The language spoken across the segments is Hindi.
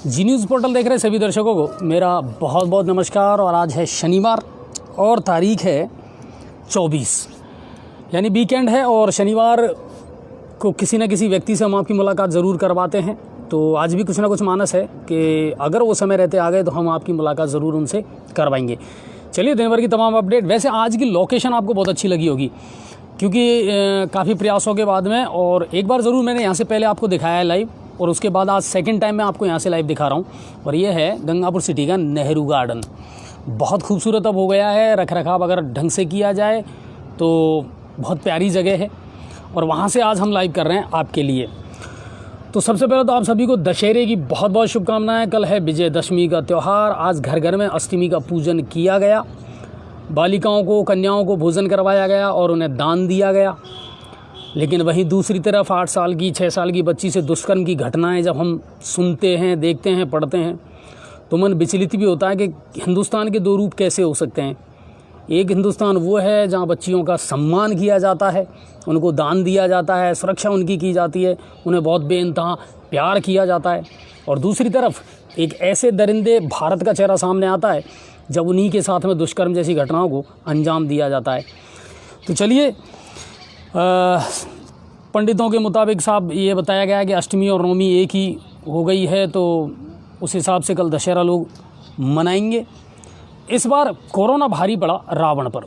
जी न्यूज़ पोर्टल देख रहे सभी दर्शकों को मेरा बहुत बहुत नमस्कार। और आज है शनिवार और तारीख है 24, यानी वीकेंड है। और शनिवार को किसी न किसी व्यक्ति से हम आपकी मुलाकात ज़रूर करवाते हैं। तो आज भी कुछ ना कुछ मानस है कि अगर वो समय रहते आ गए तो हम आपकी मुलाकात ज़रूर उनसे करवाएंगे। चलिए दिन भर की तमाम अपडेट। वैसे आज की लोकेशन आपको बहुत अच्छी लगी होगी क्योंकि काफ़ी प्रयासों के बाद में, और एक बार ज़रूर मैंने यहाँ से पहले आपको दिखाया है लाइव, और उसके बाद आज सेकंड टाइम मैं आपको यहाँ से लाइव दिखा रहा हूँ। और ये है गंगापुर सिटी का नेहरू गार्डन। बहुत खूबसूरत अब हो गया है, रख रखाव अगर ढंग से किया जाए तो बहुत प्यारी जगह है। और वहाँ से आज हम लाइव कर रहे हैं आपके लिए। तो सबसे पहले तो आप सभी को दशहरे की बहुत बहुत शुभकामनाएं। कल है विजयदशमी का त्यौहार। आज घर घर में अष्टमी का पूजन किया गया, बालिकाओं को कन्याओं को भोजन करवाया गया और उन्हें दान दिया गया। लेकिन वहीं दूसरी तरफ 8 साल की 6 साल की बच्ची से दुष्कर्म की घटनाएं जब हम सुनते हैं, देखते हैं, पढ़ते हैं तो मन विचलित भी होता है कि हिंदुस्तान के दो रूप कैसे हो सकते हैं। एक हिंदुस्तान वो है जहां बच्चियों का सम्मान किया जाता है, उनको दान दिया जाता है, सुरक्षा उनकी की जाती है, उन्हें बहुत बेइंतहा प्यार किया जाता है। और दूसरी तरफ एक ऐसे दरिंदे भारत का चेहरा सामने आता है जब उन्हीं के साथ में दुष्कर्म जैसी घटनाओं को अंजाम दिया जाता है। तो चलिए, पंडितों के मुताबिक साहब ये बताया गया है कि अष्टमी और नवमी एक ही हो गई है, तो उस हिसाब से कल दशहरा लोग मनाएंगे। इस बार कोरोना भारी पड़ा रावण पर,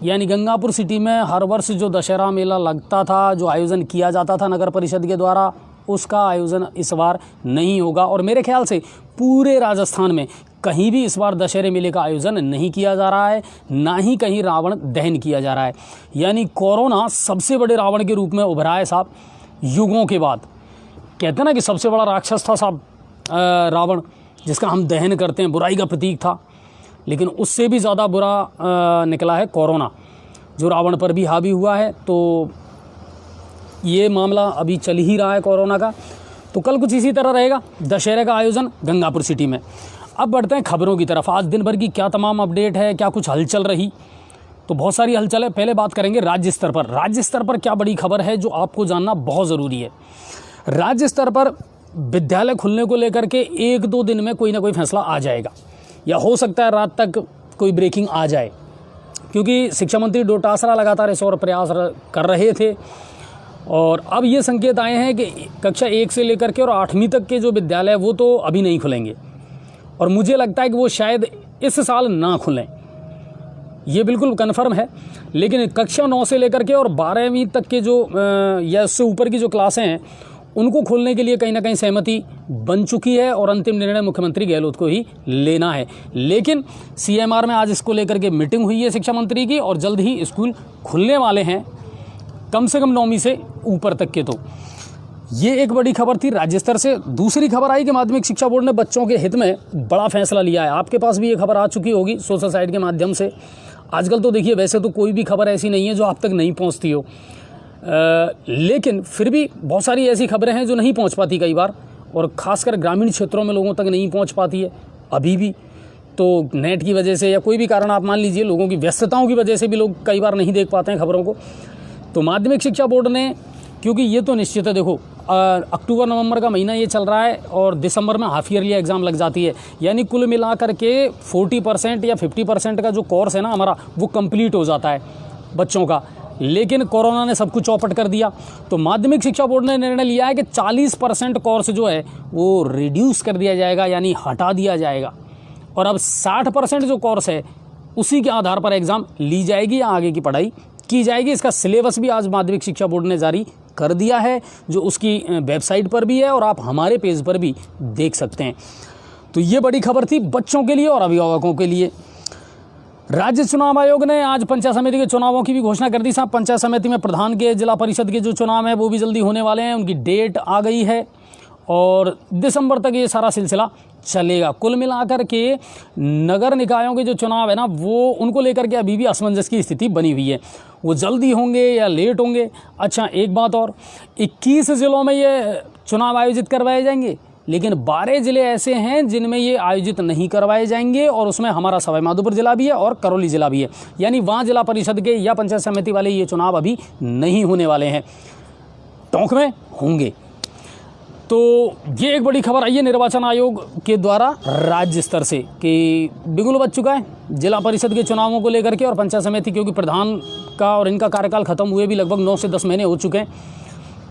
यानी गंगापुर सिटी में हर वर्ष जो दशहरा मेला लगता था, जो आयोजन किया जाता था नगर परिषद के द्वारा, उसका आयोजन इस बार नहीं होगा। और मेरे ख्याल से पूरे राजस्थान में कहीं भी इस बार दशहरे मेले का आयोजन नहीं किया जा रहा है, ना ही कहीं रावण दहन किया जा रहा है। यानी कोरोना सबसे बड़े रावण के रूप में उभरा है साहब युगों के बाद। कहते हैं ना कि सबसे बड़ा राक्षस था साहब रावण, जिसका हम दहन करते हैं, बुराई का प्रतीक था। लेकिन उससे भी ज़्यादा बुरा निकला है कोरोना, जो रावण पर भी हावी हुआ है। तो ये मामला अभी चल ही रहा है कोरोना का। तो कल कुछ इसी तरह रहेगा दशहरे का आयोजन गंगापुर सिटी में। अब बढ़ते हैं खबरों की तरफ। आज दिन भर की क्या तमाम अपडेट है, क्या कुछ हलचल रही, तो बहुत सारी हलचल है। पहले बात करेंगे राज्य स्तर पर। राज्य स्तर पर क्या बड़ी खबर है जो आपको जानना बहुत ज़रूरी है। राज्य स्तर पर विद्यालय खुलने को लेकर के 1-2 दिन में कोई ना कोई फैसला आ जाएगा, या हो सकता है रात तक कोई ब्रेकिंग आ जाए, क्योंकि शिक्षा मंत्री डोटासरा लगातार इस और प्रयास कर रहे थे। और अब ये संकेत आए हैं कि कक्षा 1 से लेकर के और 8वीं तक के जो विद्यालय वो तो अभी नहीं खुलेंगे, और मुझे लगता है कि वो शायद इस साल ना खुलें, ये बिल्कुल कन्फर्म है। लेकिन कक्षा 9 से लेकर के और 12वीं तक के जो या उससे ऊपर की जो क्लासें हैं उनको खोलने के लिए कहीं ना कहीं सहमति बन चुकी है, और अंतिम निर्णय मुख्यमंत्री गहलोत को ही लेना है। लेकिन CMR में आज इसको लेकर के मीटिंग हुई है शिक्षा मंत्री की, और जल्द ही स्कूल खुलने वाले हैं, कम से कम 9वीं से ऊपर तक के। तो ये एक बड़ी खबर थी राज्य स्तर से। दूसरी खबर आई कि माध्यमिक शिक्षा बोर्ड ने बच्चों के हित में बड़ा फैसला लिया है। आपके पास भी ये खबर आ चुकी होगी सोशल साइट के माध्यम से। आजकल तो देखिए, वैसे तो कोई भी खबर ऐसी नहीं है जो आप तक नहीं पहुंचती हो, लेकिन फिर भी बहुत सारी ऐसी खबरें हैं जो नहीं पहुंच पाती कई बार, और ख़ासकर ग्रामीण क्षेत्रों में लोगों तक नहीं पहुंच पाती है अभी भी। तो नेट की वजह से या कोई भी कारण आप मान लीजिए, लोगों की व्यस्तताओं की वजह से भी लोग कई बार नहीं देख पाते हैं खबरों को। तो माध्यमिक शिक्षा बोर्ड ने, क्योंकि ये तो निश्चित है, देखो अक्टूबर नवंबर का महीना ये चल रहा है और दिसंबर में हाफ ईयरली एग्ज़ाम लग जाती है, यानी कुल मिलाकर के 40% या 50% का जो कोर्स है ना हमारा, वो कंप्लीट हो जाता है बच्चों का। लेकिन कोरोना ने सब कुछ चौपट कर दिया। तो माध्यमिक शिक्षा बोर्ड ने निर्णय लिया है कि 40% कोर्स जो है वो रिड्यूस कर दिया जाएगा, यानी हटा दिया जाएगा, और अब 60% जो कोर्स है उसी के आधार पर एग्ज़ाम ली जाएगी या आगे की पढ़ाई की जाएगी। इसका सिलेबस भी आज माध्यमिक शिक्षा बोर्ड ने जारी कर दिया है, जो उसकी वेबसाइट पर भी है और आप हमारे पेज पर भी देख सकते हैं। तो ये बड़ी खबर थी बच्चों के लिए और अभिभावकों के लिए। राज्य चुनाव आयोग ने आज पंचायत समिति के चुनावों की भी घोषणा कर दी साहब। पंचायत समिति में प्रधान के, जिला परिषद के जो चुनाव है वो भी जल्दी होने वाले हैं, उनकी डेट आ गई है और दिसंबर तक ये सारा सिलसिला चलेगा। कुल मिलाकर के नगर निकायों के जो चुनाव है ना, वो उनको लेकर के अभी भी असमंजस की स्थिति बनी हुई है, वो जल्दी होंगे या लेट होंगे। अच्छा, एक बात और, 21 ज़िलों में ये चुनाव आयोजित करवाए जाएंगे, लेकिन 12 ज़िले ऐसे हैं जिनमें ये आयोजित नहीं करवाए जाएंगे, और उसमें हमारा सवाईमाधोपुर जिला भी है और करौली जिला भी है, यानी वहाँ जिला परिषद के या पंचायत समिति वाले ये चुनाव अभी नहीं होने वाले हैं, टोंक में होंगे। तो ये एक बड़ी खबर आई है निर्वाचन आयोग के द्वारा राज्य स्तर से कि बिगुल बच चुका है जिला परिषद के चुनावों को लेकर के और पंचायत समिति, क्योंकि प्रधान का और इनका कार्यकाल खत्म हुए भी लगभग 9 से 10 महीने हो चुके हैं,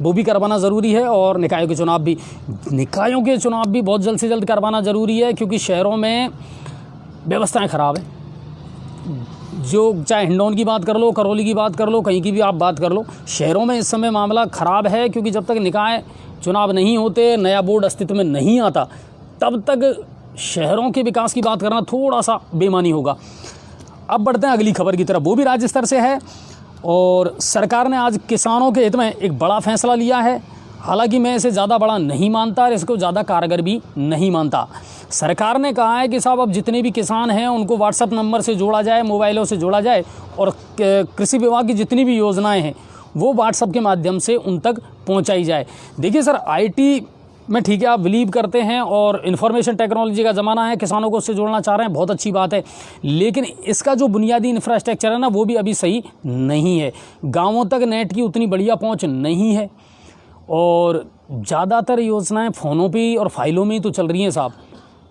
वो भी करवाना ज़रूरी है। और निकायों के चुनाव भी बहुत जल्द से जल्द करवाना ज़रूरी है, क्योंकि शहरों में व्यवस्थाएँ ख़राब हैं। जो चाहे हिंडौन की बात कर लो, करौली की बात कर लो, कहीं की भी आप बात कर लो, शहरों में इस समय मामला ख़राब है, क्योंकि जब तक निकाय चुनाव नहीं होते, नया बोर्ड अस्तित्व में नहीं आता, तब तक शहरों के विकास की बात करना थोड़ा सा बेमानी होगा। अब बढ़ते हैं अगली खबर की तरफ, वो भी राज्य स्तर से है और सरकार ने आज किसानों के हित में एक बड़ा फैसला लिया है। हालांकि मैं इसे ज़्यादा बड़ा नहीं मानता और इसको ज़्यादा कारगर भी नहीं मानता। सरकार ने कहा है कि साहब अब जितने भी किसान हैं उनको व्हाट्सएप नंबर से जोड़ा जाए, मोबाइलों से जोड़ा जाए और कृषि विभाग की जितनी भी योजनाएं हैं वो व्हाट्सएप के माध्यम से उन तक पहुंचाई जाए। देखिए सर, आईटी में ठीक है आप बिलीव करते हैं और इन्फॉर्मेशन टेक्नोलॉजी का ज़माना है, किसानों को उससे जोड़ना चाह रहे हैं, बहुत अच्छी बात है, लेकिन इसका जो बुनियादी इंफ्रास्ट्रक्चर है ना वो भी अभी सही नहीं है। गाँवों तक नेट की उतनी बढ़िया पहुँच नहीं है और ज़्यादातर योजनाएं फ़ोनों पे और फाइलों में ही तो चल रही हैं साहब।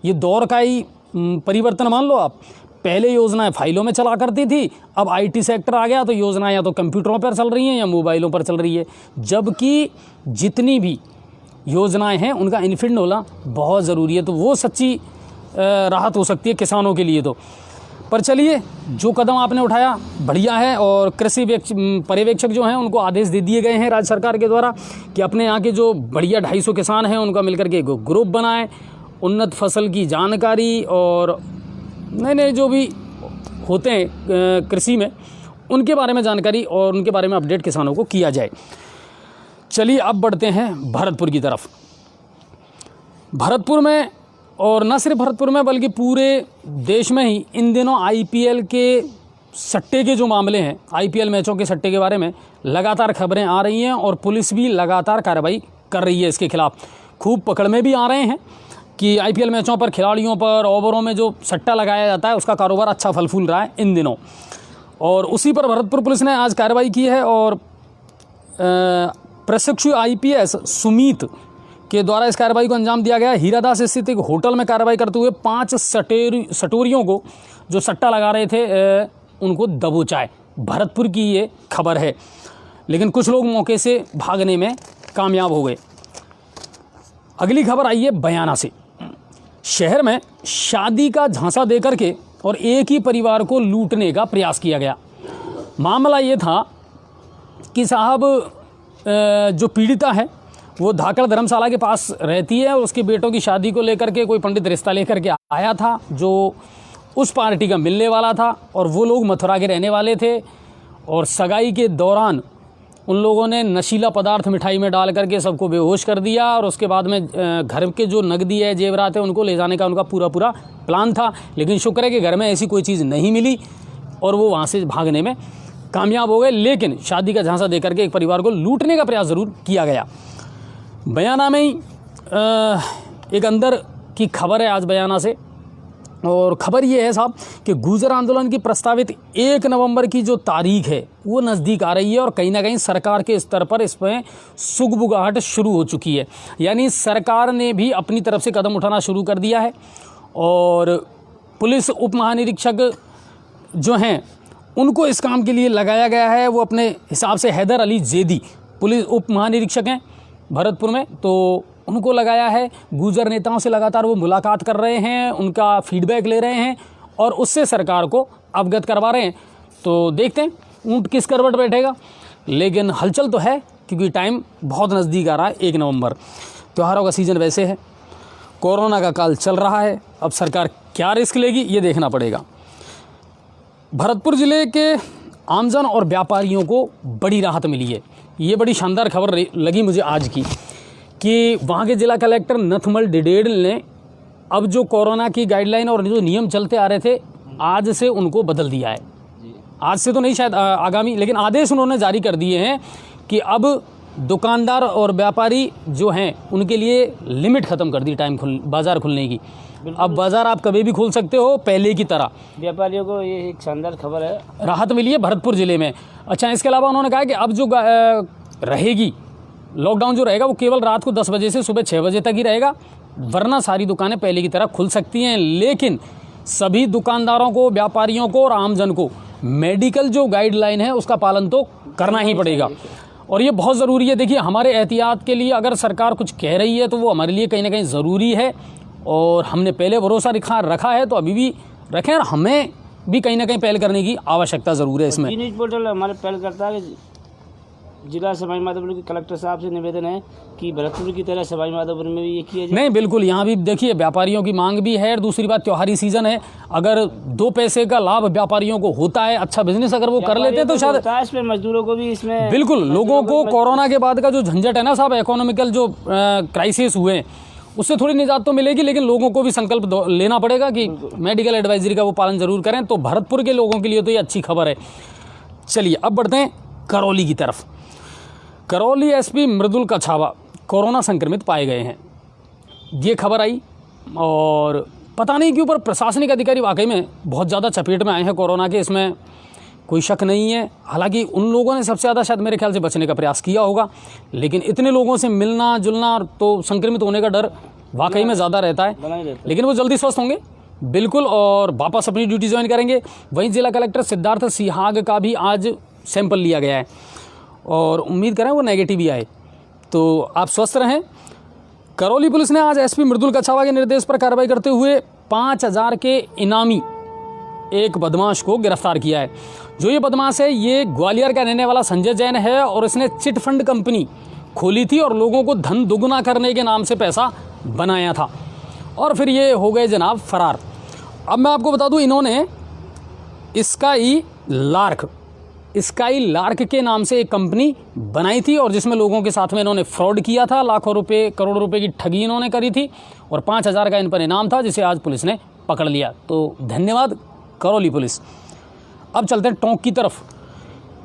ये दौर का ही परिवर्तन मान लो आप। पहले योजनाएं फाइलों में चला करती थी, अब आईटी सेक्टर आ गया तो योजनाएं या तो कंप्यूटरों पर चल रही हैं या मोबाइलों पर चल रही है, जबकि जितनी भी योजनाएं हैं उनका इनफिट होना बहुत ज़रूरी है। तो वो सच्ची राहत हो सकती है किसानों के लिए। तो पर चलिए, जो कदम आपने उठाया बढ़िया है और कृषि पर्यवेक्षक जो हैं उनको आदेश दे दिए गए हैं राज्य सरकार के द्वारा कि अपने यहाँ के जो बढ़िया 250 किसान हैं उनका मिलकर के ग्रुप बनाएं, उन्नत फसल की जानकारी और नए नए जो भी होते हैं कृषि में उनके बारे में जानकारी और उनके बारे में अपडेट किसानों को किया जाए। चलिए अब बढ़ते हैं भरतपुर की तरफ। भरतपुर में, और न सिर्फ भरतपुर में बल्कि पूरे देश में ही इन दिनों आईपीएल के सट्टे के जो मामले हैं, आईपीएल मैचों के सट्टे के बारे में लगातार खबरें आ रही हैं और पुलिस भी लगातार कार्रवाई कर रही है इसके खिलाफ। खूब पकड़ में भी आ रहे हैं कि आईपीएल मैचों पर खिलाड़ियों पर ओवरों में जो सट्टा लगाया जाता है उसका कारोबार अच्छा फल फूल रहा है इन दिनों। और उसी पर भरतपुर पुलिस ने आज कार्रवाई की है और प्रशिक्षु आईपीएस सुमीत के द्वारा इस कार्रवाई को अंजाम दिया गया। हीरादास स्थित एक होटल में कार्रवाई करते हुए 5 सटोरियों को जो सट्टा लगा रहे थे उनको दबोचा है। भरतपुर की ये खबर है, लेकिन कुछ लोग मौके से भागने में कामयाब हो गए। अगली खबर आई है बयाना से। शहर में शादी का झांसा देकर के और एक ही परिवार को लूटने का प्रयास किया गया। मामला ये था कि साहब जो पीड़िता है वो धाकड़ धर्मशाला के पास रहती है और उसके बेटों की शादी को लेकर के कोई पंडित रिश्ता लेकर के आया था जो उस पार्टी का मिलने वाला था और वो लोग मथुरा के रहने वाले थे। और सगाई के दौरान उन लोगों ने नशीला पदार्थ मिठाई में डाल करके सबको बेहोश कर दिया और उसके बाद में घर के जो नकदी है, जेवरात है, उनको ले जाने का उनका पूरा प्लान था। लेकिन शुक्र है कि घर में ऐसी कोई चीज़ नहीं मिली और वो वहाँ से भागने में कामयाब हो गए। लेकिन शादी का झांसा देकर के एक परिवार को लूटने का प्रयास ज़रूर किया गया। बयाना में ही एक अंदर की खबर है आज बयाना से, और ख़बर ये है साहब कि गुर्जर आंदोलन की प्रस्तावित 1 नवंबर की जो तारीख है वो नज़दीक आ रही है और कहीं ना कहीं सरकार के स्तर पर इसमें सुगबुगाहट शुरू हो चुकी है। यानी सरकार ने भी अपनी तरफ से कदम उठाना शुरू कर दिया है और पुलिस उप महानिरीक्षक जो हैं उनको इस काम के लिए लगाया गया है। वो अपने हिसाब से हैदर अली जैदी पुलिस उप महानिरीक्षक हैं भरतपुर में, तो उनको लगाया है। गुर्जर नेताओं से लगातार वो मुलाकात कर रहे हैं, उनका फीडबैक ले रहे हैं और उससे सरकार को अवगत करवा रहे हैं। तो देखते हैं ऊँट किस करवट बैठेगा, लेकिन हलचल तो है क्योंकि टाइम बहुत नज़दीक आ रहा है। 1 नवंबर त्योहारों का सीज़न वैसे है, कोरोना का काल चल रहा है, अब सरकार क्या रिस्क लेगी ये देखना पड़ेगा। भरतपुर ज़िले के आमजन और व्यापारियों को बड़ी राहत मिली है। ये बड़ी शानदार खबर लगी मुझे आज की कि वहाँ के जिला कलेक्टर नथमल डिडेल ने अब जो कोरोना की गाइडलाइन और जो नियम चलते आ रहे थे आज से उनको बदल दिया है। आज से तो नहीं, शायद आगामी, लेकिन आदेश उन्होंने जारी कर दिए हैं कि अब दुकानदार और व्यापारी जो हैं उनके लिए लिमिट ख़त्म कर दी बाज़ार खुलने की। अब बाज़ार आप कभी भी खोल सकते हो पहले की तरह। व्यापारियों को ये एक शानदार खबर है, राहत मिली है भरतपुर ज़िले में। अच्छा, इसके अलावा उन्होंने कहा कि अब जो रहेगी लॉकडाउन जो रहेगा वो केवल रात को 10 बजे से सुबह 6 बजे तक ही रहेगा, वरना सारी दुकानें पहले की तरह खुल सकती हैं। लेकिन सभी दुकानदारों को, व्यापारियों को और आमजन को मेडिकल जो गाइडलाइन है उसका पालन तो करना ही पड़ेगा, और ये बहुत ज़रूरी है। देखिए, हमारे एहतियात के लिए अगर सरकार कुछ कह रही है तो वो हमारे लिए कहीं ना कहीं ज़रूरी है, और हमने पहले भरोसा रखा है तो अभी भी रखें, और हमें भी कहीं ना कहीं पहल करने की आवश्यकता ज़रूर है इसमें। न्यूज़ पोर्टल हमारे पहल करता है कि जिला सवाई माधोपुर के कलेक्टर साहब से निवेदन है कि भरतपुर की तरह सवाई माधोपुर में भी ये किया जाए। नहीं, बिल्कुल, यहाँ भी देखिए व्यापारियों की मांग भी है, और दूसरी बात त्योहारी सीजन है, अगर 2 पैसे का लाभ व्यापारियों को होता है, अच्छा बिजनेस अगर वो कर लेते हैं तो शायद इसमें मजदूरों को भी इसमें बिल्कुल लोगों को कोरोना के बाद का जो झंझट है ना साहब, इकोनॉमिकल जो क्राइसिस हुए हैं उससे थोड़ी निजात तो मिलेगी, लेकिन लोगों को भी संकल्प लेना पड़ेगा कि मेडिकल एडवाइजरी का वो पालन जरूर करें। तो भरतपुर के लोगों के लिए तो ये अच्छी खबर है। चलिए अब बढ़ते हैं करौली की तरफ। करौली एसपी मृदुल कछावा कोरोना संक्रमित पाए गए हैं, ये खबर आई, और पता नहीं क्यों पर प्रशासनिक अधिकारी वाकई में बहुत ज़्यादा चपेट में आए हैं कोरोना के, इसमें कोई शक नहीं है। हालांकि उन लोगों ने सबसे ज़्यादा शायद मेरे ख्याल से बचने का प्रयास किया होगा, लेकिन इतने लोगों से मिलना जुलना तो संक्रमित होने का डर वाकई में ज़्यादा रहता है, लेकिन वो जल्दी स्वस्थ होंगे बिल्कुल और वापस अपनी ड्यूटी ज्वाइन करेंगे। वहीं जिला कलेक्टर सिद्धार्थ सिहाग का भी आज सैंपल लिया गया है, और उम्मीद करें वो नेगेटिव ही आए, तो आप स्वस्थ रहें। करौली पुलिस ने आज एसपी मृदुल कछावा के निर्देश पर कार्रवाई करते हुए 5,000 के इनामी एक बदमाश को गिरफ्तार किया है। जो ये बदमाश है ये ग्वालियर का रहने वाला संजय जैन है, और इसने चिट फंड कंपनी खोली थी और लोगों को धन दुगुना करने के नाम से पैसा बनाया था, और फिर ये हो गए जनाब फरार। अब मैं आपको बता दूं, इन्होंने स्काई लार्क के नाम से एक कंपनी बनाई थी, और जिसमें लोगों के साथ में इन्होंने फ्रॉड किया था, लाखों रुपए करोड़ों रुपए की ठगी इन्होंने करी थी, और 5,000 का इन पर इनाम था, जिसे आज पुलिस ने पकड़ लिया। तो धन्यवाद करौली पुलिस। अब चलते हैं टोंक की तरफ।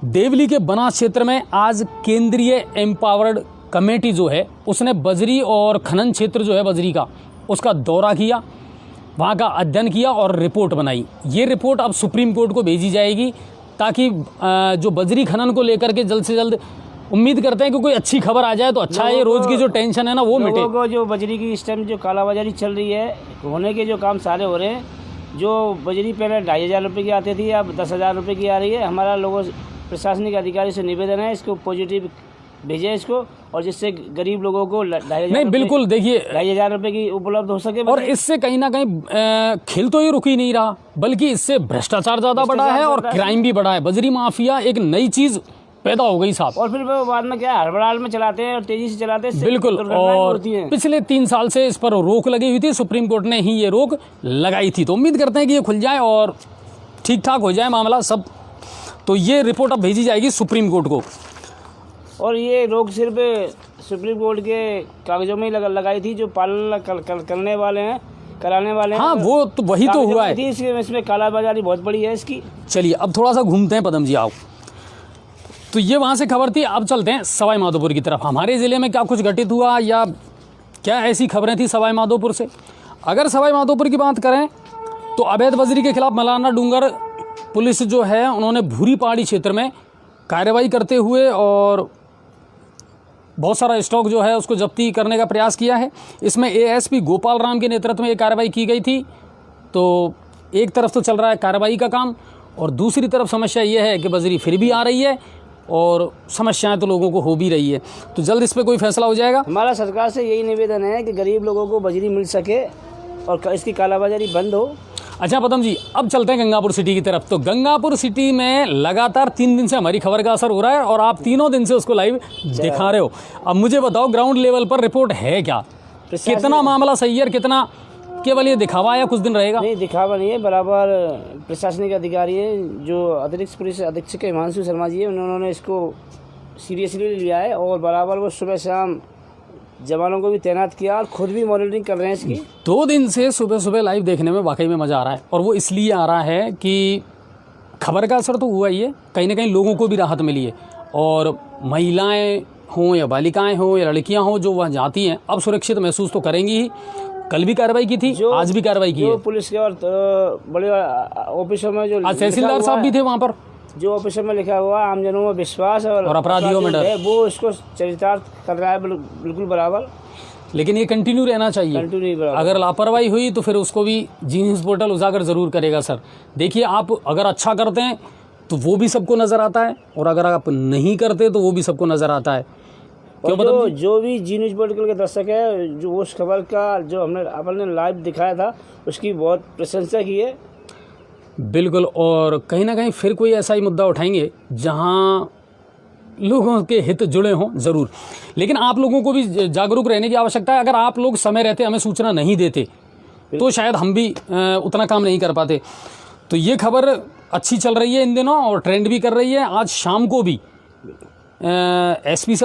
देवली के बनास क्षेत्र में आज केंद्रीय एम्पावर्ड कमेटी जो है उसने बजरी और खनन क्षेत्र जो है बजरी का, उसका दौरा किया, वहाँ का अध्ययन किया और रिपोर्ट बनाई। ये रिपोर्ट अब सुप्रीम कोर्ट को भेजी जाएगी, ताकि जो बजरी खनन को लेकर के जल्द से जल्द उम्मीद करते हैं कि कोई अच्छी खबर आ जाए तो अच्छा है, ये रोज़ की जो टेंशन है ना वो मिटे। लोगों को जो बजरी की इस टाइम जो कालाबाजारी चल रही है, होने के जो काम सारे हो रहे हैं, जो बजरी पहले 2,500 रुपये की आती थी अब 10,000 रुपये की आ रही है। हमारा लोगों प्रशासनिक अधिकारी से निवेदन है इसको पॉजिटिव भेजें इसको, और जिससे गरीब लोगों को 2,500 नहीं बिल्कुल देखिए 2,500 रुपये की उपलब्ध हो सके। और इससे कहीं ना कहीं खेल तो ये रुक ही नहीं रहा, बल्कि इससे भ्रष्टाचार ज़्यादा बढ़ा है और क्राइम भी बढ़ा है। बजरी माफिया एक नई चीज़ पैदा हो गई साहब, और फिर वो बाद में क्या हड़बड़ाहट में चलाते हैं और तेजी से चलाते हैं, बिल्कुल। और पिछले 3 साल से इस पर रोक लगी हुई थी, सुप्रीम कोर्ट ने ही ये रोक लगाई थी, तो उम्मीद करते हैं कि ये खुल जाए और ठीक ठाक हो जाए मामला सब। तो ये रिपोर्ट अब भेजी जाएगी सुप्रीम कोर्ट को, और ये रोक सिर्फ सुप्रीम कोर्ट के कागजों में ही लगाई थी, जो पालन करने वाले हैं, कराने वाले हैं। हाँ वो तो वही तो हुआ है, इसमें कालाबाजारी बहुत बड़ी है इसकी। चलिए अब थोड़ा सा घूमते हैं पदम जी, आओ। तो ये वहाँ से खबर थी, अब चलते हैं सवाई माधोपुर की तरफ। हमारे ज़िले में क्या कुछ घटित हुआ या क्या ऐसी खबरें थी सवाई माधोपुर से। अगर सवाई माधोपुर की बात करें तो अवैध बजरी के खिलाफ मलाना डूंगर पुलिस जो है उन्होंने भूरी पहाड़ी क्षेत्र में कार्रवाई करते हुए और बहुत सारा स्टॉक जो है उसको जब्ती करने का प्रयास किया है। इसमें एएसपी गोपाल राम के नेतृत्व में ये कार्रवाई की गई थी। तो एक तरफ तो चल रहा है कार्रवाई का काम, और दूसरी तरफ समस्या ये है कि बजरी फिर भी आ रही है और समस्याएं तो लोगों को हो भी रही है। तो जल्द इस पर कोई फैसला हो जाएगा। हमारा सरकार से यही निवेदन है कि गरीब लोगों को बजरी मिल सके और इसकी कालाबाजारी बंद हो। अच्छा पदम जी, अब चलते हैं गंगापुर सिटी की तरफ। तो गंगापुर सिटी में लगातार 3 दिन से हमारी खबर का असर हो रहा है और आप तीनों दिन से उसको लाइव दिखा रहे हो। अब मुझे बताओ ग्राउंड लेवल पर रिपोर्ट है क्या, कितना मामला सही है, कितना केवल ये दिखावा या कुछ दिन रहेगा? नहीं, दिखावा नहीं है, बराबर प्रशासनिक अधिकारी है जो अतिरिक्त पुलिस अधीक्षक हिमांशु शर्मा जी है, उन्होंने इसको सीरियसली लिया है और बराबर वो सुबह शाम जवानों को भी तैनात किया और खुद भी मॉनिटरिंग कर रहे हैं इसकी। 2 दिन से सुबह सुबह लाइव देखने में वाकई में मज़ा आ रहा है, और वो इसलिए आ रहा है कि खबर का असर तो हुआ ही है, कहीं ना कहीं लोगों को भी राहत मिली है, और महिलाएं हों या बालिकाएं हों या लड़कियां हों जो वह जाती हैं अब सुरक्षित महसूस तो करेंगी ही। कल भी कार्रवाई की थी, आज भी कार्रवाई की है। पुलिस के और बड़े ऑफिसर में जो आज तहसीलदार साहब भी थे वहाँ पर, जो ऑफिसर में लिखा हुआ आमजनों में विश्वास और अपराधियों में डर है, वो इसको चरितार्थ कर रहा है बिल्कुल बराबर। लेकिन ये कंटिन्यू रहना चाहिए। कंटिन्यू बराबर। अगर लापरवाही हुई तो फिर उसको भी जीनियस पोर्टल उजागर ज़रूर करेगा सर। देखिए, आप अगर अच्छा करते हैं तो वो भी सबको नज़र आता है, और अगर आप नहीं करते तो वो भी सबको नज़र आता है। और जो भी जी न्यूज़ पोर्टल के दर्शक है, जो उस खबर का जो आपने लाइव दिखाया था, उसकी बहुत प्रशंसा की है। बिल्कुल, और कहीं ना कहीं फिर कोई ऐसा ही मुद्दा उठाएंगे जहां लोगों के हित जुड़े हों ज़रूर। लेकिन आप लोगों को भी जागरूक रहने की आवश्यकता है। अगर आप लोग समय रहते हमें सूचना नहीं देते तो शायद हम भी उतना काम नहीं कर पाते। तो ये खबर अच्छी चल रही है इन दिनों और ट्रेंड भी कर रही है। आज शाम को भी एएसपी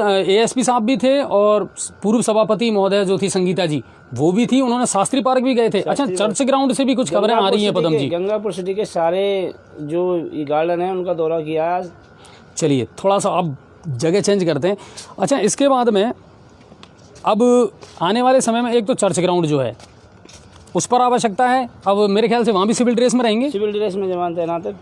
साहब भी थे और पूर्व सभापति महोदय जो थी संगीता जी, वो भी थी। उन्होंने शास्त्री पार्क भी गए थे। अच्छा, चर्च ग्राउंड से भी कुछ खबरें आ रही हैं पदम जी। गंगापुर सिटी के सारे जो गार्डन है उनका दौरा किया आज। चलिए थोड़ा सा अब जगह चेंज करते हैं। अच्छा, इसके बाद में अब आने वाले समय में एक तो चर्च ग्राउंड जो है उस पर आवश्यकता है। अब मेरे ख्याल से वहाँ भी सिविल ड्रेस में रहेंगे। सिविल ड्रेस में जवान तैनात है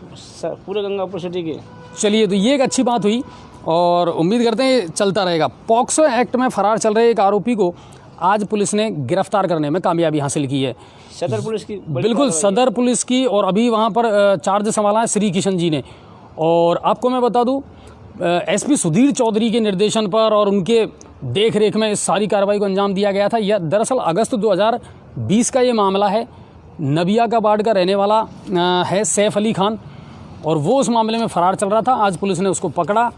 पूरे गंगापुर सिटी के। चलिए, तो ये एक अच्छी बात हुई और उम्मीद करते हैं चलता रहेगा। पॉक्सो एक्ट में फरार चल रहे एक आरोपी को आज पुलिस ने गिरफ्तार करने में कामयाबी हासिल की है। सदर पुलिस की, बिल्कुल सदर पुलिस की। और अभी वहाँ पर चार्ज संभाला है श्री किशन जी ने। और आपको मैं बता दूँ, एसपी सुधीर चौधरी के निर्देशन पर और उनके देख रेख में इस सारी कार्रवाई को अंजाम दिया गया था। यह दरअसल अगस्त 2020 का ये मामला है। नबिया का वार्ड का रहने वाला है सैफ अली खान, और वो उस मामले में फरार चल रहा था। आज पुलिस ने उसको पकड़ा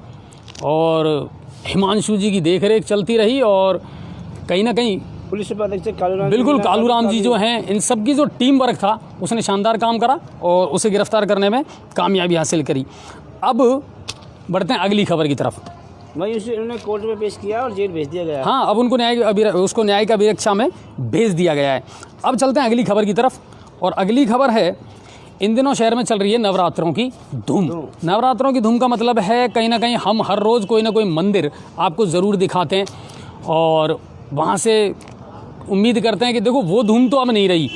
और हिमांशु जी की देखरेख चलती रही और कहीं ना कहीं पुलिस अधीक्षक कालूराम जी जो हैं, इन सब की जो टीम वर्क था उसने शानदार काम करा और उसे गिरफ्तार करने में कामयाबी हासिल करी। अब बढ़ते हैं अगली खबर की तरफ। वही उन्होंने कोर्ट में पेश किया और जेल भेज दिया गया। हाँ, अब उनको न्यायिक अभिरक्षा में भेज दिया गया है। अब चलते हैं अगली खबर की तरफ, और अगली खबर है इन दिनों शहर में चल रही है नवरात्रों की धूम। नवरात्रों की धूम का मतलब है कहीं ना कहीं हम हर रोज़ कोई ना कोई मंदिर आपको ज़रूर दिखाते हैं और वहाँ से उम्मीद करते हैं कि देखो वो धूम तो अब नहीं रही।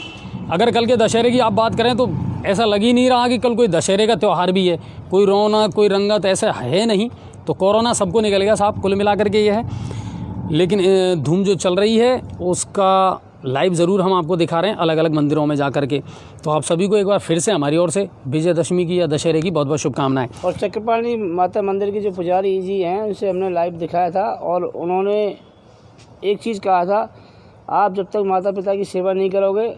अगर कल के दशहरे की आप बात करें तो ऐसा लग ही नहीं रहा कि कल कोई दशहरे का त्यौहार भी है। कोई रौनक, कोई रंगत ऐसा है नहीं। तो कोरोना सबको निकल गया साहब, कुल मिला करके ये है। लेकिन धूम जो चल रही है उसका लाइव ज़रूर हम आपको दिखा रहे हैं अलग अलग मंदिरों में जा कर के। तो आप सभी को एक बार फिर से हमारी ओर से विजयदशमी की या दशहरे की बहुत बहुत शुभकामनाएं। और चक्रपाणी माता मंदिर के जो पुजारी जी हैं उनसे हमने लाइव दिखाया था और उन्होंने एक चीज़ कहा था, आप जब तक माता पिता की सेवा नहीं करोगे,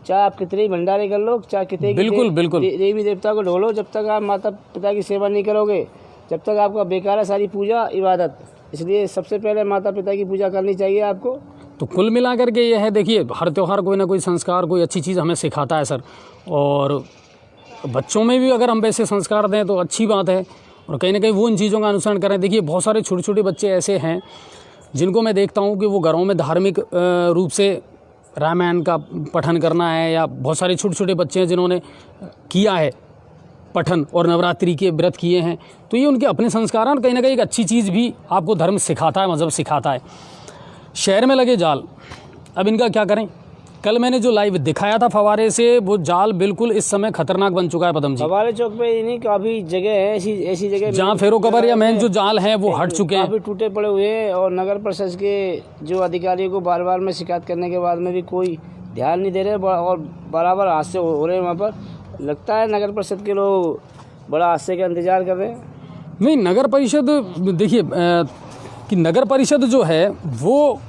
चाहे आप कितने भंडारे कर लो, चाहे कितने बिल्कुल देवी देवता को ढोलो, जब तक आप माता पिता की सेवा नहीं करोगे, जब तक आपका बेकार है सारी पूजा इबादत। इसलिए सबसे पहले माता पिता की पूजा करनी चाहिए आपको। तो कुल मिला करके ये है, देखिए हर त्यौहार कोई ना कोई संस्कार, कोई अच्छी चीज़ हमें सिखाता है सर। और बच्चों में भी अगर हम वैसे संस्कार दें तो अच्छी बात है और कहीं ना कहीं वो इन चीज़ों का अनुसरण करें। देखिए बहुत सारे छोटे छोटे बच्चे ऐसे हैं जिनको मैं देखता हूँ कि वो घरों में धार्मिक रूप से रामायण का पठन करना है, या बहुत सारे छोटे छोटे बच्चे हैं जिन्होंने किया है पठन और नवरात्रि के व्रत किए हैं। तो ये उनके अपने संस्कार हैं और कहीं ना कहीं एक अच्छी चीज़ भी आपको धर्म सिखाता है, मज़हब सिखाता है। शहर में लगे जाल, अब इनका क्या करें। कल मैंने जो लाइव दिखाया था फवारे से, वो जाल बिल्कुल इस समय खतरनाक बन चुका है पदम जी। फवारे चौक पे नहीं, काफ़ी जगह है ऐसी जगह जहाँ फेरो कवर या मेन जो जाल हैं वो हट चुके हैं, काफ़ी टूटे पड़े हुए हैं। और नगर परिषद के जो अधिकारियों को बार बार में शिकायत करने के बाद में भी कोई ध्यान नहीं दे रहे और बराबर हादसे हो रहे हैं वहाँ पर। लगता है नगर परिषद के लोग बड़ा हादसे का इंतजार कर रहे हैं। नहीं, नगर परिषद देखिए कि नगर परिषद जो है वो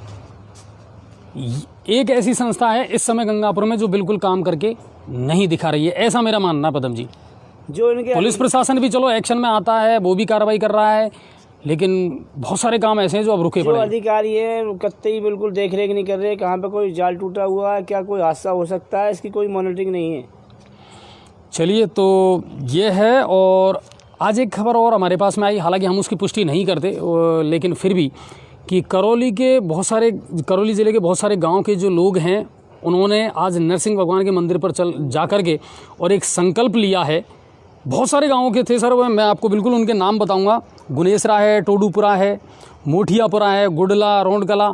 एक ऐसी संस्था है इस समय गंगापुर में जो बिल्कुल काम करके नहीं दिखा रही है, ऐसा मेरा मानना है पदम जी। जो इनके पुलिस प्रशासन भी चलो एक्शन में आता है, वो भी कार्रवाई कर रहा है, लेकिन बहुत सारे काम ऐसे हैं जो अब रुके पड़े हैं। जो अधिकारी है कतई बिल्कुल देख रेख नहीं कर रहे, कहाँ पे कोई जाल टूटा हुआ है, क्या कोई हादसा हो सकता है, इसकी कोई मॉनिटरिंग नहीं है। चलिए, तो ये है। और आज एक खबर और हमारे पास में आई, हालांकि हम उसकी पुष्टि नहीं करते, लेकिन फिर भी कि करौली ज़िले के बहुत सारे गांव के जो लोग हैं उन्होंने आज नरसिंह भगवान के मंदिर पर जा कर के और एक संकल्प लिया है। बहुत सारे गांवों के थे सर, मैं आपको बिल्कुल उनके नाम बताऊंगा। गुनेसरा है, टोडूपुरा है, मोठियापुरा है, गुडला, रोंडकला,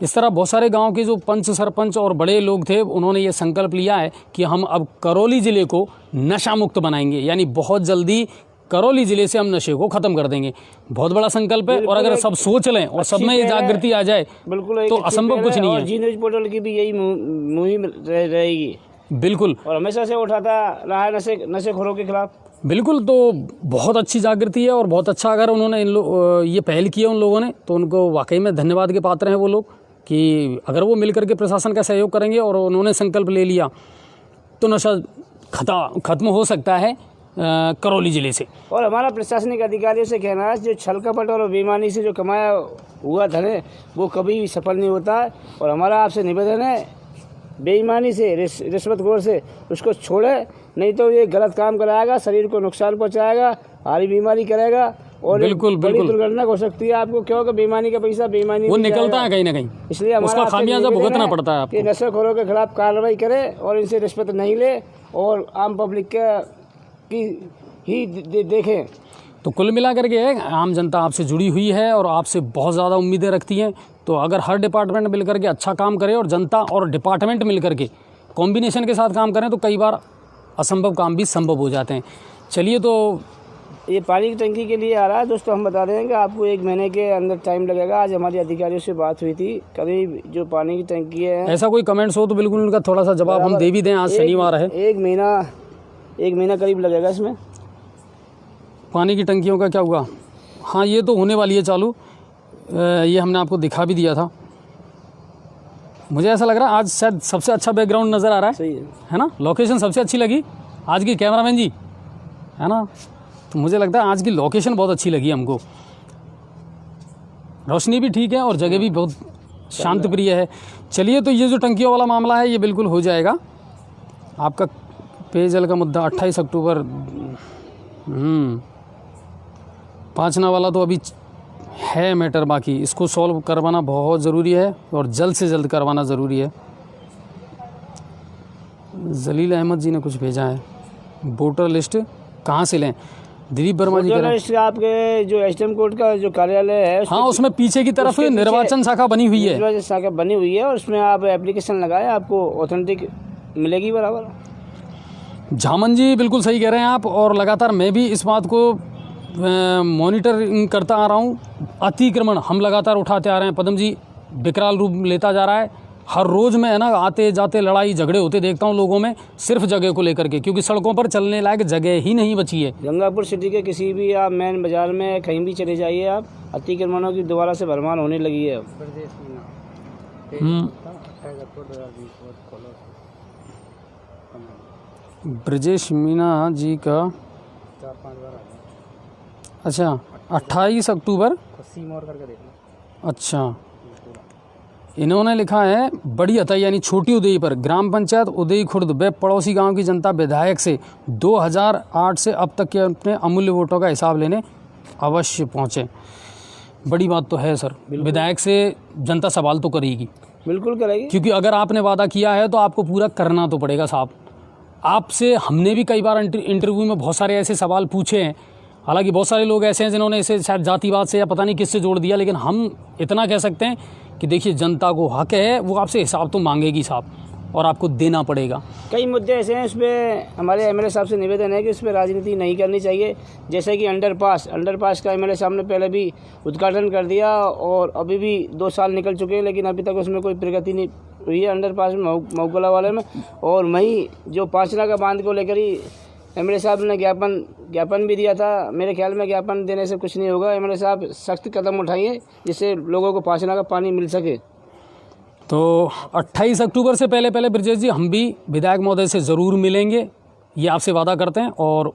इस तरह बहुत सारे गांव के जो पंच, सरपंच और बड़े लोग थे, उन्होंने ये संकल्प लिया है कि हम अब करौली ज़िले को नशा मुक्त बनाएंगे। यानी बहुत जल्दी करौली जिले से हम नशे को खत्म कर देंगे। बहुत बड़ा संकल्प है और अगर सब सोच लें और सब में ये जागृति आ जाए बिल्कुल तो असंभव कुछ नहीं है। जी न्यूज़ पोर्टल की भी यही मुहिम रहेगी। बिल्कुल, और हमेशा से उठाता रहा है नशेखोरों के खिलाफ। बिल्कुल, तो बहुत अच्छी जागृति है और बहुत अच्छा अगर उन्होंने ये पहल की है उन लोगों ने, तो उनको वाकई में धन्यवाद के पात्र हैं वो लोग कि अगर वो मिलकर के प्रशासन का सहयोग करेंगे और उन्होंने संकल्प ले लिया तो नशा खत्म हो सकता है करौली जिले से। और हमारा प्रशासनिक अधिकारियों से कहना है, जो छल कपट और बेईमानी से जो कमाया हुआ धन है वो कभी भी सफल नहीं होता है। और हमारा आपसे निवेदन है, बेईमानी से, रिश्वतखोर से उसको छोड़े, नहीं तो ये गलत काम कराएगा, शरीर को नुकसान पहुंचाएगा, भारी बीमारी करेगा और बिल्कुल बड़ी दुर्घटना हो सकती है आपको। क्योंकि बेईमानी का पैसा बेईमानी वो निकलता है कहीं ना कहीं, इसलिए उसका खामियाजा भुगतना पड़ता है आपको। नशेखोरों के खिलाफ कार्रवाई करे और इनसे रिश्वत नहीं ले और आम पब्लिक की ही देखें। तो कुल मिलाकर के आम जनता आपसे जुड़ी हुई है और आपसे बहुत ज़्यादा उम्मीदें रखती हैं। तो अगर हर डिपार्टमेंट मिलकर के अच्छा काम करे और जनता और डिपार्टमेंट मिलकर के कॉम्बिनेशन के साथ काम करें तो कई बार असंभव काम भी संभव हो जाते हैं। चलिए, तो ये पानी की टंकी के लिए आ रहा है दोस्तों, हम बता दें कि आपको 1 महीने के अंदर टाइम लगेगा। आज हमारे अधिकारियों से बात हुई थी, करीब जो पानी की टंकी है, ऐसा कोई कमेंट्स हो तो बिल्कुल उनका थोड़ा सा जवाब हम दे भी दें। आज शनिवार है, 1 महीना करीब लगेगा इसमें। पानी की टंकियों का क्या हुआ? हाँ, ये तो होने वाली है चालू, ये हमने आपको दिखा भी दिया था। मुझे ऐसा लग रहा है आज शायद सबसे अच्छा बैकग्राउंड नज़र आ रहा है, सही है ना? लोकेशन सबसे अच्छी लगी आज की, कैमरामैन जी, है ना? तो मुझे लगता है आज की लोकेशन बहुत अच्छी लगी हमको। रोशनी भी ठीक है और जगह भी बहुत शांत प्रिय है। चलिए, तो ये जो टंकियों वाला मामला है ये बिल्कुल हो जाएगा। आपका पेयजल का मुद्दा 28 अक्टूबर, पाँचना वाला तो अभी है मैटर बाकी, इसको सॉल्व करवाना बहुत ज़रूरी है और जल्द से जल्द करवाना ज़रूरी है। जलील अहमद जी ने कुछ भेजा है, वोटर लिस्ट कहाँ से लें? दिलीप वर्मा जी कह रहे हैं आपके जो एसडीएम कोर्ट का जो कार्यालय है, हाँ, उसमें पीछे की तरफ निर्वाचन शाखा बनी हुई है। निर्वाचन शाखा बनी हुई है और उसमें आप एप्लीकेशन लगाएं, आपको ऑथेंटिक मिलेगी बराबर। झामन जी बिल्कुल सही कह रहे हैं आप, और लगातार मैं भी इस बात को मॉनिटरिंग करता आ रहा हूँ। अतिक्रमण हम लगातार उठाते आ रहे हैं, पदम जी विकराल रूप लेता जा रहा है। हर रोज़ मैं, है ना, आते जाते लड़ाई झगड़े होते देखता हूँ लोगों में, सिर्फ जगह को लेकर के, क्योंकि सड़कों पर चलने लायक जगह ही नहीं बची है। गंगापुर सिटी के किसी भी आप मेन बाजार में कहीं भी चले जाइए, आप अतिक्रमणों की दोबारा से भरमार होने लगी है। ब्रजेश मीना जी का, अच्छा 28 अक्टूबर, अच्छा, इन्होंने लिखा है बड़ी हताई यानी छोटी उदयी पर ग्राम पंचायत उदयी खुर्द व पड़ोसी गांव की जनता विधायक से 2008 से अब तक के अपने अमूल्य वोटों का हिसाब लेने अवश्य पहुंचे। बड़ी बात तो है सर, विधायक से जनता सवाल तो करेगी, बिल्कुल करेगी, क्योंकि अगर आपने वादा किया है तो आपको पूरा करना तो पड़ेगा साहब। आपसे हमने भी कई बार इंटरव्यू में बहुत सारे ऐसे सवाल पूछे हैं, हालांकि बहुत सारे लोग ऐसे हैं जिन्होंने इसे शायद जातिवाद से या पता नहीं किससे जोड़ दिया, लेकिन हम इतना कह सकते हैं कि देखिए जनता को हक है, वो आपसे हिसाब तो मांगेगी साहब और आपको देना पड़ेगा। कई मुद्दे ऐसे हैं, इस पर हमारे एमएलए साहब से निवेदन है कि इस पर राजनीति नहीं करनी चाहिए। जैसे कि अंडरपास का एमएलए साहब ने पहले भी उद्घाटन कर दिया और अभी भी 2 साल निकल चुके हैं, लेकिन अभी तक उसमें कोई प्रगति नहीं हुई है अंडरपास में, मऊगला वाले में। और वहीं जो पांचना का बांध को लेकर ही एमएलए साहब ने ज्ञापन भी दिया था। मेरे ख्याल में ज्ञापन देने से कुछ नहीं होगा, एमएलए साहब सख्त कदम उठाइए जिससे लोगों को पांचना का पानी मिल सके। तो 28 अक्टूबर से पहले ब्रजेश जी हम भी विधायक महोदय से ज़रूर मिलेंगे, ये आपसे वादा करते हैं, और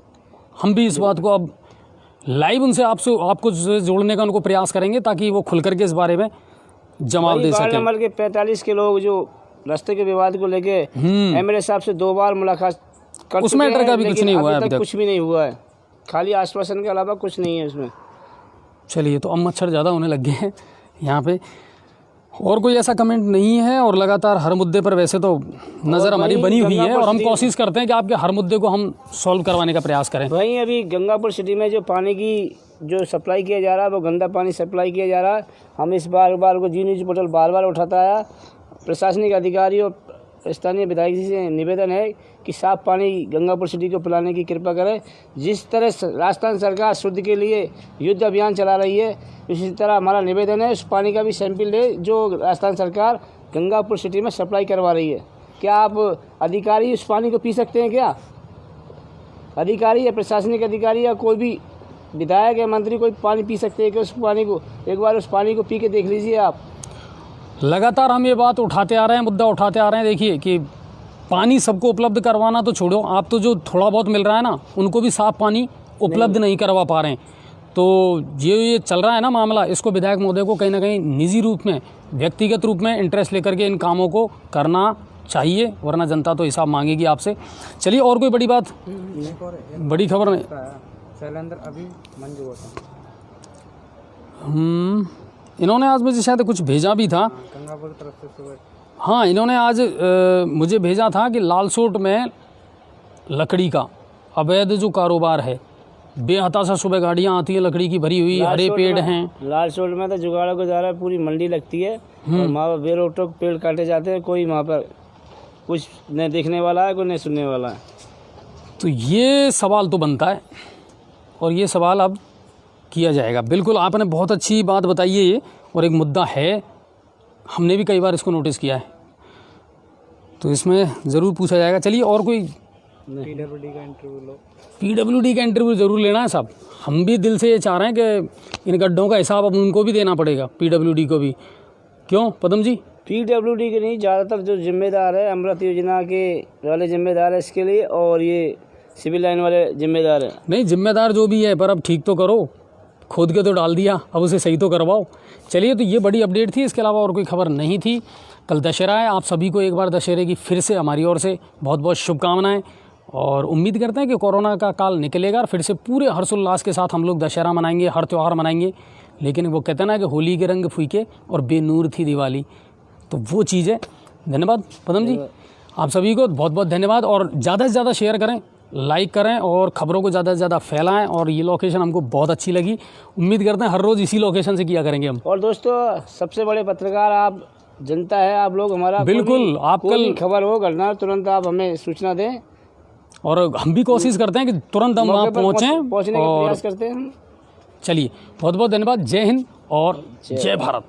हम भी इस बात को अब लाइव उनसे आपको जोड़ने का उनको प्रयास करेंगे ताकि वो खुल करके इस बारे में जवाब दे सकें। नंबर के 45 के लोग जो रास्ते के विवाद को लेके एमएलए साहब से 2 बार मुलाकात कर उस मैटर का भी कुछ नहीं हुआ है, अभी तक कुछ भी नहीं हुआ है, खाली आश्वासन के अलावा कुछ नहीं है उसमें। चलिए, तो अब मच्छर ज़्यादा होने लग गए हैं यहाँ पे, और कोई ऐसा कमेंट नहीं है, और लगातार हर मुद्दे पर वैसे तो नज़र हमारी बनी हुई है और हम कोशिश करते हैं कि आपके हर मुद्दे को हम सॉल्व करवाने का प्रयास करें। वहीं अभी गंगापुर सिटी में जो पानी की जो सप्लाई किया जा रहा है वो गंदा पानी सप्लाई किया जा रहा है। हम इस बार को जी न्यूज़ पोर्टल बार उठाता आया, प्रशासनिक अधिकारी और स्थानीय विधायक जी से निवेदन है कि साफ पानी गंगापुर सिटी को पिलाने की कृपा करें। जिस तरह राजस्थान सरकार शुद्ध के लिए युद्ध अभियान चला रही है, इसी तरह हमारा निवेदन है उस पानी का भी सैंपल ले जो राजस्थान सरकार गंगापुर सिटी में सप्लाई करवा रही है। क्या आप अधिकारी उस पानी को पी सकते हैं? क्या अधिकारी या प्रशासनिक अधिकारी या कोई भी विधायक या मंत्री कोई पानी पी सकते हैं कि उस पानी को एक बार उस पानी को पी के देख लीजिए आप। लगातार हम ये बात उठाते आ रहे हैं, मुद्दा उठाते आ रहे हैं। देखिए कि पानी सबको उपलब्ध करवाना तो छोड़ो, आप तो जो थोड़ा बहुत मिल रहा है ना उनको भी साफ पानी उपलब्ध नहीं करवा पा रहे हैं। तो ये चल रहा है ना मामला, इसको विधायक महोदय को कहीं ना कहीं निजी रूप में, व्यक्तिगत रूप में इंटरेस्ट लेकर के इन कामों को करना चाहिए, वरना जनता तो हिसाब मांगेगी आपसे। चलिए और कोई बड़ी बात, बड़ी खबर नहीं। सिलेंडर अभी मंजूर होता इन्होंने आज मुझे शायद कुछ भेजा भी था गंगापुर तरफ से। हाँ, इन्होंने आज मुझे भेजा था कि लालसोट में लकड़ी का अवैध जो कारोबार है, बेहताशा सुबह गाड़ियाँ आती हैं लकड़ी की भरी हुई, हरे पेड़ हैं। लालसोट में तो जुगाड़ों को जा रहा है, पूरी मंडी लगती है और वहाँ पर बेरोक पेड़ काटे जाते हैं, कोई वहाँ पर कुछ नहीं देखने वाला है, कोई नहीं सुनने वाला है। तो ये सवाल तो बनता है और ये सवाल अब किया जाएगा। बिल्कुल आपने बहुत अच्छी बात बताई है ये, और एक मुद्दा है, हमने भी कई बार इसको नोटिस किया है, तो इसमें ज़रूर पूछा जाएगा। चलिए और कोई पीडब्ल्यूडी का इंटरव्यू लो। पीडब्ल्यूडी का इंटरव्यू ज़रूर लेना है साहब। हम भी दिल से ये चाह रहे हैं कि इन गड्ढों का हिसाब अब उनको भी देना पड़ेगा, पीडब्ल्यूडी को भी। क्यों पदम जी? पीडब्ल्यूडी के नहीं, ज़्यादातर जो जिम्मेदार है अमृत योजना के वाले जिम्मेदार है इसके लिए, और ये सिविल लाइन वाले जिम्मेदार है। नहीं, जिम्मेदार जो भी है, पर अब ठीक तो करो, खोद के तो डाल दिया, अब उसे सही तो करवाओ। चलिए, तो ये बड़ी अपडेट थी, इसके अलावा और कोई खबर नहीं थी। कल दशहरा है, आप सभी को एक बार दशहरे की फिर से हमारी ओर से बहुत बहुत शुभकामनाएं, और उम्मीद करते हैं कि कोरोना का काल निकलेगा और फिर से पूरे हर्षोल्लास के साथ हम लोग दशहरा मनाएंगे, हर त्यौहार मनाएंगे। लेकिन वो कहते हैं ना कि होली के रंग फीके और बेनूर थी दिवाली, तो वो चीज़ है। धन्यवाद पदम जी, आप सभी को बहुत बहुत धन्यवाद। और ज़्यादा से ज़्यादा शेयर करें, लाइक करें और ख़बरों को ज़्यादा से ज़्यादा फैलाएं। और ये लोकेशन हमको बहुत अच्छी लगी, उम्मीद करते हैं हर रोज़ इसी लोकेशन से किया करेंगे हम। और दोस्तों, सबसे बड़े पत्रकार आप जनता है, आप लोग हमारा बिल्कुल, आप कल खबर हो घटना तुरंत आप हमें सूचना दें, और हम भी कोशिश करते हैं कि तुरंत हम वहाँ पहुँचने का प्रयास करते हैं हम। चलिए, बहुत बहुत धन्यवाद। जय हिंद और जय भारत।